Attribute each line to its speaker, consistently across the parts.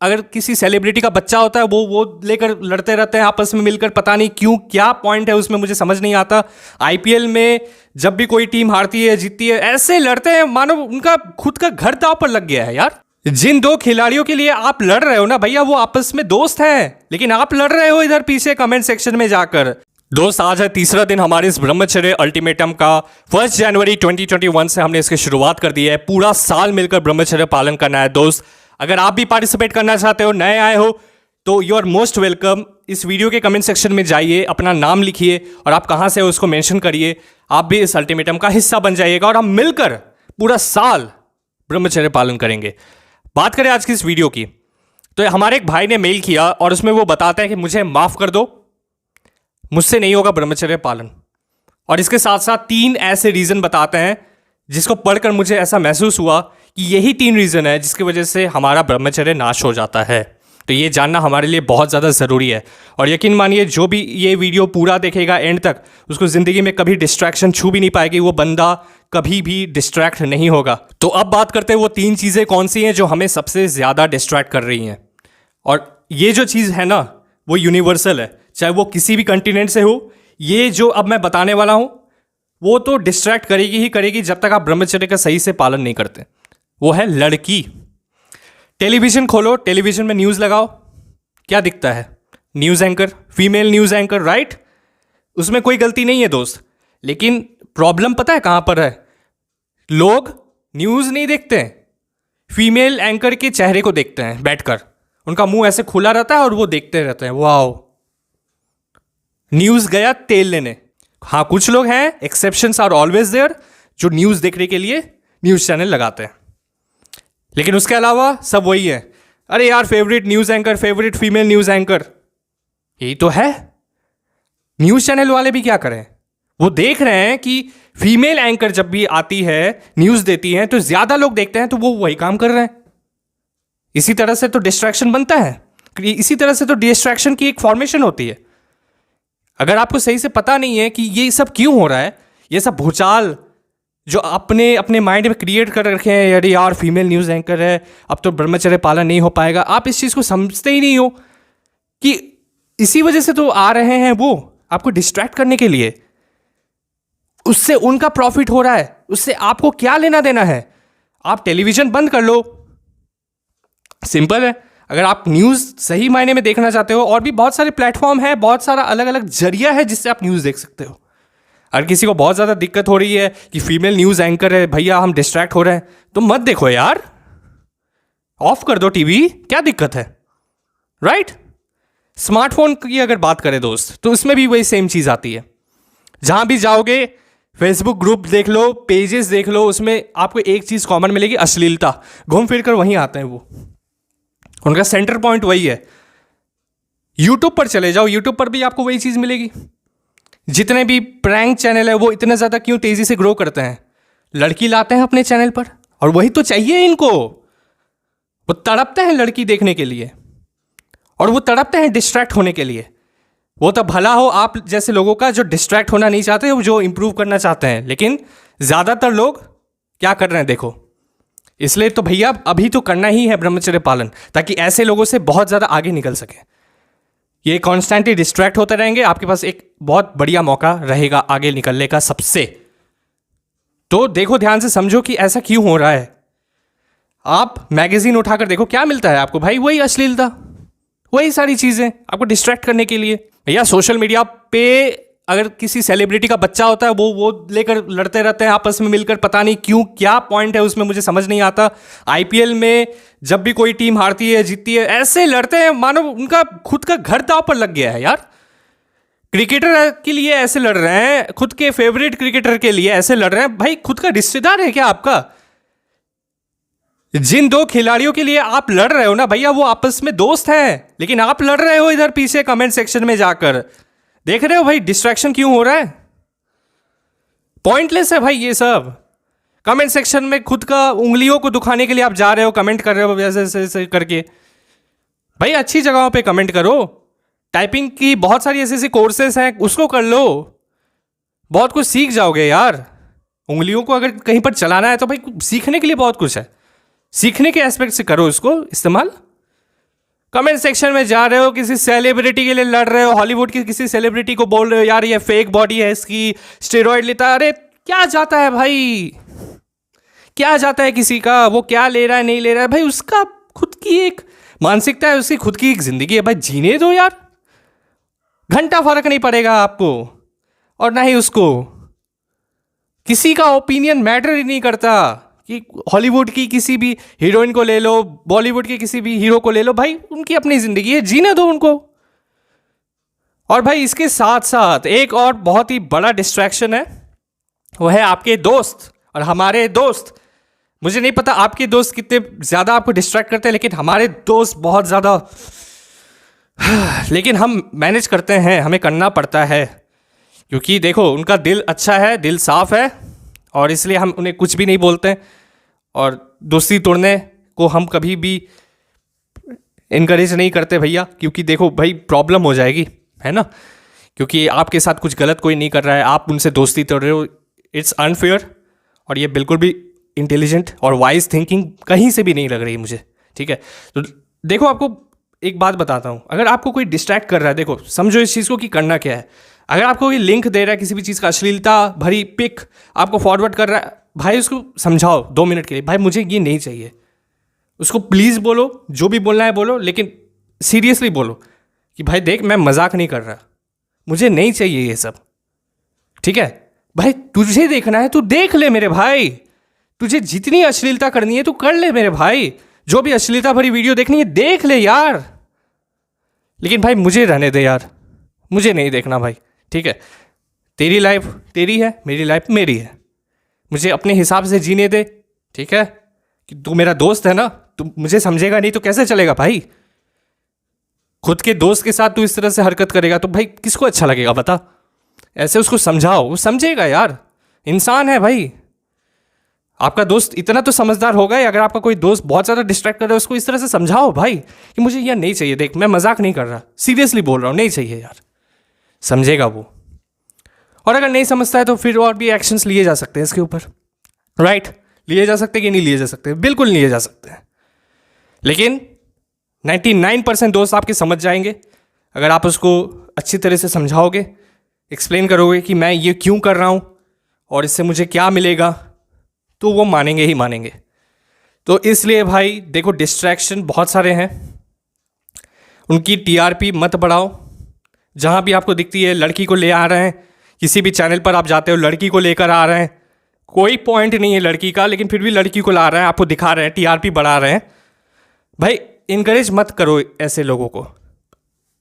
Speaker 1: अगर किसी सेलिब्रिटी का बच्चा होता है वो लेकर लड़ते रहते हैं आपस में मिलकर, पता नहीं क्यों, क्या पॉइंट है उसमें मुझे समझ नहीं आता। आईपीएल में जब भी कोई टीम हारती है जीतती है ऐसे लड़ते हैं मानो उनका खुद का घर दांव पर लग गया है यार। जिन दो खिलाड़ियों के लिए आप लड़ रहे हो ना भैया, वो आपस में दोस्त हैं, लेकिन आप लड़ रहे हो इधर पीछे कमेंट सेक्शन में जाकर। दोस्त, आज है तीसरा दिन हमारे इस ब्रह्मचर्य अल्टीमेटम का। 1 जनवरी 2021 से हमने इसकी शुरुआत कर दी है। पूरा साल मिलकर ब्रह्मचर्य पालन करना है दोस्त। अगर आप भी पार्टिसिपेट करना चाहते हो, नए आए हो, तो यू आर मोस्ट वेलकम। इस वीडियो के कमेंट सेक्शन में जाइए, अपना नाम लिखिए और आप कहाँ से हो उसको मेंशन करिए। आप भी इस अल्टीमेटम का हिस्सा बन जाइएगा और हम मिलकर पूरा साल ब्रह्मचर्य पालन करेंगे। बात करें आज की इस वीडियो की, तो हमारे एक भाई ने मेल किया और उसमें वो बताता है कि मुझे माफ़ कर दो, मुझसे नहीं होगा ब्रह्मचर्य पालन। और इसके साथ साथ 3 ऐसे रीज़न बताते हैं जिसको पढ़कर मुझे ऐसा महसूस हुआ कि यही 3 रीज़न है जिसकी वजह से हमारा ब्रह्मचर्य नाश हो जाता है। तो ये जानना हमारे लिए बहुत ज़्यादा ज़रूरी है। और यकीन मानिए, जो भी ये वीडियो पूरा देखेगा एंड तक, उसको ज़िंदगी में कभी डिस्ट्रैक्शन छू भी नहीं पाएगी, वो बंदा कभी भी डिस्ट्रैक्ट नहीं होगा। तो अब बात करते हैं वो 3 चीज़ें कौन सी हैं जो हमें सबसे ज़्यादा डिस्ट्रैक्ट कर रही हैं। और ये जो चीज़ है ना, वो यूनिवर्सल है, चाहे वो किसी भी कंटिनेंट से हो। ये जो अब मैं बताने वाला हूँ वो तो डिस्ट्रैक्ट करेगी ही करेगी जब तक आप ब्रह्मचर्य का सही से पालन नहीं करते। वो है लड़की। टेलीविज़न खोलो, टेलीविज़न में न्यूज़ लगाओ, क्या दिखता है? News anchor, female news anchor, right? उसमें कोई गलती नहीं है दोस्त, लेकिन प्रॉब्लम पता है कहाँ पर है? लोग न्यूज़ नहीं देखते हैं, फीमेल एंकर के चेहरे को देखते हैं बैठकर। उनका मुंह ऐसे खुला रहता है और वो देखते रहते हैं, वाओ न्यूज़ गया तेल लेने। हाँ, कुछ लोग हैं, एक्सेप्शंस आर ऑलवेज देयर, जो न्यूज़ देखने के लिए न्यूज़ चैनल लगाते हैं, लेकिन उसके अलावा सब वही है। अरे यार, favourite news anchor, favourite female news anchor, यही तो है। न्यूज़ चैनल वाले भी क्या करें? वो देख रहे हैं कि फीमेल एंकर जब भी आती है, न्यूज़ देती हैं, तो ज़्यादा लोग देखते हैं, तो वो वही काम कर रहे हैं। इसी तरह से तो डिस्ट्रैक्शन बनता है, इसी तरह से तो डिस्ट्रैक्शन की एक फॉर्मेशन होती है। अगर आपको सही से पता नहीं है कि ये सब क्यों हो रहा है, ये सब भूचाल जो अपने अपने माइंड में क्रिएट कर रखे हैं, अरे यार फीमेल न्यूज़ एंकर है, अब तो ब्रह्मचर्य पालन नहीं हो पाएगा, आप इस चीज़ को समझते ही नहीं हो कि इसी वजह से तो आ रहे हैं वो आपको डिस्ट्रैक्ट करने के लिए। उससे उनका प्रॉफिट हो रहा है, उससे आपको क्या लेना देना है? आप टेलीविज़न बंद कर लो, सिंपल है। अगर आप न्यूज़ सही मायने में देखना चाहते हो, और भी बहुत सारे प्लेटफॉर्म है, बहुत सारा अलग अलग जरिया है जिससे आप न्यूज़ देख सकते हो। अगर किसी को बहुत ज़्यादा दिक्कत हो रही है कि फीमेल न्यूज़ एंकर है, भैया हम डिस्ट्रैक्ट हो रहे हैं, तो मत देखो यार, ऑफ कर दो टीवी, क्या दिक्कत है, राइट? स्मार्टफोन की अगर बात करें दोस्त, तो उसमें भी वही सेम चीज़ आती है। जहाँ भी जाओगे, फेसबुक ग्रुप देख लो, पेजेस देख लो, उसमें आपको एक चीज़ कॉमन मिलेगी, अश्लीलता। घूम फिर कर वहीं आते हैं वो, उनका सेंटर पॉइंट वही है। यूट्यूब पर चले जाओ, यूट्यूब पर भी आपको वही चीज़ मिलेगी। जितने भी प्रैंक चैनल है वो इतने ज़्यादा क्यों तेज़ी से ग्रो करते हैं? लड़की लाते हैं अपने चैनल पर, और वही तो चाहिए इनको। वो तड़पते हैं लड़की देखने के लिए, और वो तड़पते हैं डिस्ट्रैक्ट होने के लिए। वो तो भला हो आप जैसे लोगों का जो डिस्ट्रैक्ट होना नहीं चाहते, जो इंप्रूव करना चाहते हैं, लेकिन ज़्यादातर लोग क्या कर रहे हैं देखो। इसलिए तो भैया अभी तो करना ही है ब्रह्मचर्य पालन, ताकि ऐसे लोगों से बहुत ज़्यादा आगे निकल सके। ये कॉन्स्टेंटली डिस्ट्रैक्ट होते रहेंगे, आपके पास एक बहुत बढ़िया मौका रहेगा आगे निकलने का सबसे। तो देखो, ध्यान से समझो कि ऐसा क्यों हो रहा है। आप मैगजीन उठाकर देखो, क्या मिलता है आपको भाई? वही अश्लीलता, वही सारी चीज़ें आपको डिस्ट्रैक्ट करने के लिए। भैया सोशल मीडिया पे अगर किसी सेलिब्रिटी का बच्चा होता है, वो लेकर लड़ते रहते हैं आपस में मिलकर, पता नहीं क्यों, क्या पॉइंट है उसमें मुझे समझ नहीं आता। आईपीएल में जब भी कोई टीम हारती है जीतती है ऐसे लड़ते हैं मानो उनका खुद का घर दांव पर लग गया है यार। क्रिकेटर के लिए ऐसे लड़ रहे हैं, खुद के फेवरेट क्रिकेटर के लिए ऐसे लड़ रहे हैं, भाई खुद का रिश्तेदार है क्या आपका? जिन दो खिलाड़ियों के लिए आप लड़ रहे हो ना भैया, वो आपस में दोस्त हैं, लेकिन आप लड़ रहे हो इधर पीछे कमेंट सेक्शन में जाकर। देख रहे हो भाई डिस्ट्रैक्शन क्यों हो रहा है? पॉइंटलेस है भाई ये सब। कमेंट सेक्शन में खुद का उंगलियों को दुखाने के लिए आप जा रहे हो, कमेंट कर रहे हो ऐसे करके। भाई अच्छी जगहों पे कमेंट करो। टाइपिंग की बहुत सारी ऐसे कोर्सेस हैं, उसको कर लो, बहुत कुछ सीख जाओगे यार। उंगलियों को अगर कहीं पर चलाना है तो भाई सीखने के लिए बहुत कुछ है, सीखने के एस्पेक्ट से करो इसको इस्तेमाल। कमेंट सेक्शन में जा रहे हो, किसी सेलिब्रिटी के लिए लड़ रहे हो, हॉलीवुड की किसी सेलिब्रिटी को बोल रहे हो यार ये फेक बॉडी है इसकी, स्टेरॉइड लेता है। अरे क्या जाता है भाई, क्या जाता है किसी का, वो क्या ले रहा है नहीं ले रहा है भाई, उसका खुद की एक मानसिकता है, उसकी खुद की एक जिंदगी है भाई, जीने दो यार। घंटा फर्क नहीं पड़ेगा आपको और ना ही उसको। किसी का ओपिनियन मैटर ही नहीं करता कि हॉलीवुड की किसी भी हीरोइन को ले लो, बॉलीवुड के किसी भी हीरो को ले लो, भाई उनकी अपनी जिंदगी है, जीने दो उनको। और भाई इसके साथ साथ एक और बहुत ही बड़ा डिस्ट्रैक्शन है, वो है आपके दोस्त और हमारे दोस्त। मुझे नहीं पता आपके दोस्त कितने ज़्यादा आपको डिस्ट्रैक्ट करते हैं, लेकिन हमारे दोस्त बहुत ज़्यादा लेकिन हम मैनेज करते हैं, हमें करना पड़ता है, क्योंकि देखो उनका दिल अच्छा है, दिल साफ़ है, और इसलिए हम उन्हें कुछ भी नहीं बोलते। और दोस्ती तोड़ने को हम कभी भी इनकरेज नहीं करते भैया, क्योंकि देखो भाई प्रॉब्लम हो जाएगी, है ना। क्योंकि आपके साथ कुछ गलत कोई नहीं कर रहा है, आप उनसे दोस्ती तोड़ रहे हो, इट्स अनफेयर। और ये बिल्कुल भी इंटेलिजेंट और वाइज थिंकिंग कहीं से भी नहीं लग रही मुझे, ठीक है। तो देखो आपको एक बात बताता हूँ, अगर आपको कोई डिस्ट्रैक्ट कर रहा है, देखो समझो इस चीज़ को कि करना क्या है। अगर आपको कोई लिंक दे रहा है किसी भी चीज़ का, अश्लीलता भरी पिक आपको फॉरवर्ड कर रहा है, भाई उसको समझाओ 2 मिनट के लिए, भाई मुझे ये नहीं चाहिए। उसको प्लीज़ बोलो, जो भी बोलना है बोलो, लेकिन सीरियसली बोलो कि भाई देख मैं मजाक नहीं कर रहा, मुझे नहीं चाहिए ये सब, ठीक है। भाई तुझे देखना है तू देख ले मेरे भाई, तुझे जितनी अश्लीलता करनी है तू कर ले मेरे भाई, जो भी अश्लीलता भरी वीडियो देखनी है देख ले यार, लेकिन भाई मुझे रहने दे यार, मुझे नहीं देखना भाई, ठीक है। तेरी लाइफ तेरी है, मेरी लाइफ मेरी है, मुझे अपने हिसाब से जीने दे, ठीक है। कि तू मेरा दोस्त है ना, तू मुझे समझेगा नहीं तो कैसे चलेगा भाई। खुद के दोस्त के साथ तू इस तरह से हरकत करेगा तो भाई किसको अच्छा लगेगा बता। ऐसे उसको समझाओ, वो समझेगा यार, इंसान है भाई। आपका दोस्त इतना तो समझदार होगा ही, अगर आपका कोई दोस्त बहुत ज़्यादा डिस्ट्रैक्ट कर रहा है उसको इस तरह से समझाओ भाई कि मुझे यह नहीं चाहिए, देख मैं मजाक नहीं कर रहा, सीरियसली बोल रहा हूँ, नहीं चाहिए यार, समझेगा वो। और अगर नहीं समझता है तो फिर और भी एक्शंस लिए जा सकते हैं इसके ऊपर, राइट। लिए जा सकते हैं कि नहीं लिए जा सकते, बिल्कुल लिए जा सकते हैं, लेकिन 99% दोस्त आपके समझ जाएंगे अगर आप उसको अच्छी तरह से समझाओगे, एक्सप्लेन करोगे कि मैं ये क्यों कर रहा हूँ और इससे मुझे क्या मिलेगा, तो वो मानेंगे ही मानेंगे। तो इसलिए भाई देखो डिस्ट्रैक्शन बहुत सारे हैं, उनकी टीआरपी मत बढ़ाओ। जहाँ भी आपको दिखती है लड़की को ले आ रहे हैं, किसी भी चैनल पर आप जाते हो लड़की को लेकर आ रहे हैं, कोई पॉइंट नहीं है लड़की का, लेकिन फिर भी लड़की को ला रहे हैं, आपको दिखा रहे हैं, टीआरपी बढ़ा रहे हैं। भाई इनकरेज मत करो ऐसे लोगों को,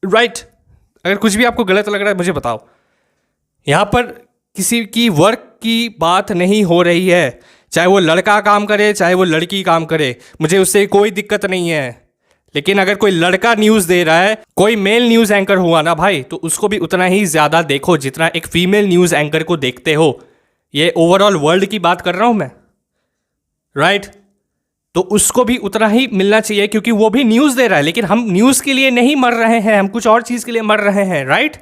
Speaker 1: राइट। अगर कुछ भी आपको गलत लग रहा है मुझे बताओ। यहाँ पर किसी की वर्क की बात नहीं हो रही है, चाहे वो लड़का काम करे चाहे वो लड़की काम करे, मुझे उससे कोई दिक्कत नहीं है। लेकिन अगर कोई लड़का न्यूज़ दे रहा है, कोई मेल न्यूज़ एंकर हुआ ना भाई, तो उसको भी उतना ही ज़्यादा देखो जितना एक फीमेल न्यूज़ एंकर को देखते हो। ये ओवरऑल वर्ल्ड की बात कर रहा हूँ मैं, राइट। तो उसको भी उतना ही मिलना चाहिए, क्योंकि वो भी न्यूज़ दे रहा है, लेकिन हम न्यूज़ के लिए नहीं मर रहे हैं, हम कुछ और चीज़ के लिए मर रहे हैं, राइट।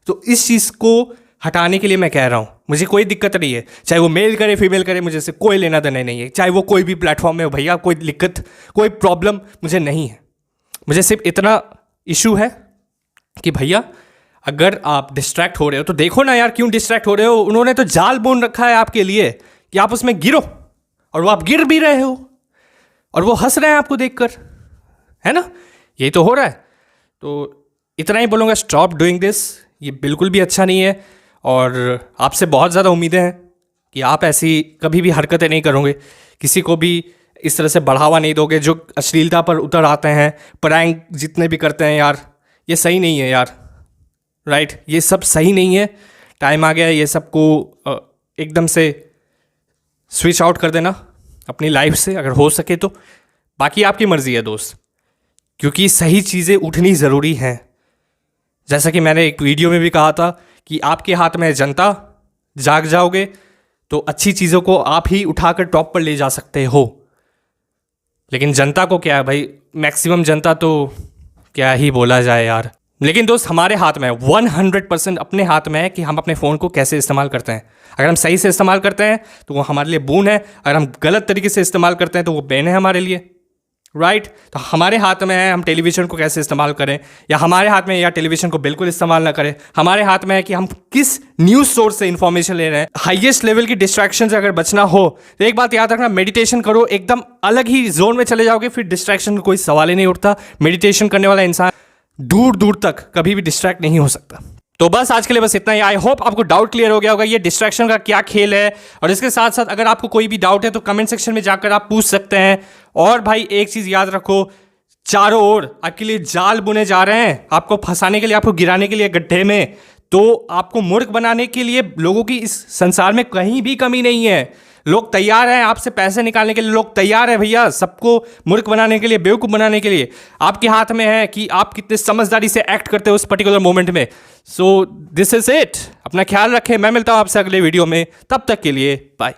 Speaker 1: तो इस चीज़ को हटाने के लिए मैं कह रहा हूँ, मुझे कोई दिक्कत नहीं है, चाहे वो मेल करे फीमेल करे, मुझे इससे कोई लेना देना नहीं है, चाहे वो कोई भी प्लेटफॉर्म में हो भैया, कोई दिक्कत कोई प्रॉब्लम मुझे नहीं है। मुझे सिर्फ इतना इशू है कि भैया अगर आप डिस्ट्रैक्ट हो रहे हो तो देखो ना यार क्यों डिस्ट्रैक्ट हो रहे हो। उन्होंने तो जाल बुन रखा है आपके लिए कि आप उसमें गिरो, और वो आप गिर भी रहे हो और वो हंस रहे हैं आपको देखकर, है ना। यही तो हो रहा है। तो इतना ही बोलूँगा, स्टॉप डूइंग दिस, ये बिल्कुल भी अच्छा नहीं है। और आपसे बहुत ज़्यादा उम्मीदें हैं कि आप ऐसी कभी भी हरकतें नहीं करोगे, किसी को भी इस तरह से बढ़ावा नहीं दोगे जो अश्लीलता पर उतर आते हैं, प्रैंक जितने भी करते हैं यार, ये सही नहीं है यार, राइट। ये सब सही नहीं है, टाइम आ गया है ये सबको एकदम से स्विच आउट कर देना अपनी लाइफ से अगर हो सके तो। बाकी आपकी मर्ज़ी है दोस्त, क्योंकि सही चीज़ें उठनी ज़रूरी हैं। जैसा कि मैंने एक वीडियो में भी कहा था कि आपके हाथ में जनता, जाग जाओगे तो अच्छी चीज़ों को आप ही उठाकर टॉप पर ले जा सकते हो। लेकिन जनता को क्या है भाई, मैक्सिमम जनता तो क्या ही बोला जाए यार। लेकिन दोस्त हमारे हाथ में है, 100% अपने हाथ में है कि हम अपने फ़ोन को कैसे इस्तेमाल करते हैं। अगर हम सही से इस्तेमाल करते हैं तो वो हमारे लिए बून है, अगर हम गलत तरीके से इस्तेमाल करते हैं तो वो बैन है हमारे लिए, राइट तो हमारे हाथ में है हम टेलीविज़न को कैसे इस्तेमाल करें, या हमारे हाथ में या टेलीविज़न को बिल्कुल इस्तेमाल ना करें। हमारे हाथ में है कि हम किस न्यूज़ सोर्स से इन्फॉर्मेशन ले रहे हैं। हाईएस्ट लेवल की डिस्ट्रैक्शन से अगर बचना हो तो एक बात याद रखना, मेडिटेशन करो, एकदम अलग ही जोन में चले जाओगे, फिर डिस्ट्रैक्शन का कोई सवाल ही नहीं उठता। मेडिटेशन करने वाला इंसान दूर दूर तक कभी भी डिस्ट्रैक्ट नहीं हो सकता। तो बस आज के लिए बस इतना ही। आई होप आपको डाउट क्लियर हो गया होगा ये डिस्ट्रैक्शन का क्या खेल है। और इसके साथ साथ अगर आपको कोई भी डाउट है तो कमेंट सेक्शन में जाकर आप पूछ सकते हैं। और भाई एक चीज़ याद रखो, चारों ओर आपके लिए जाल बुने जा रहे हैं, आपको फंसाने के लिए, आपको गिराने के लिए गड्ढे में। तो आपको मूर्ख बनाने के लिए लोगों की इस संसार में कहीं भी कमी नहीं है। लोग तैयार हैं आपसे पैसे निकालने के लिए, लोग तैयार हैं भैया सबको मूर्ख बनाने के लिए, बेवकूफ़ बनाने के लिए। आपके हाथ में है कि आप कितने समझदारी से एक्ट करते हो उस पर्टिकुलर मोमेंट में। So this is it. अपना ख्याल रखें, मैं मिलता हूं आपसे अगले वीडियो में, तब तक के लिए बाय।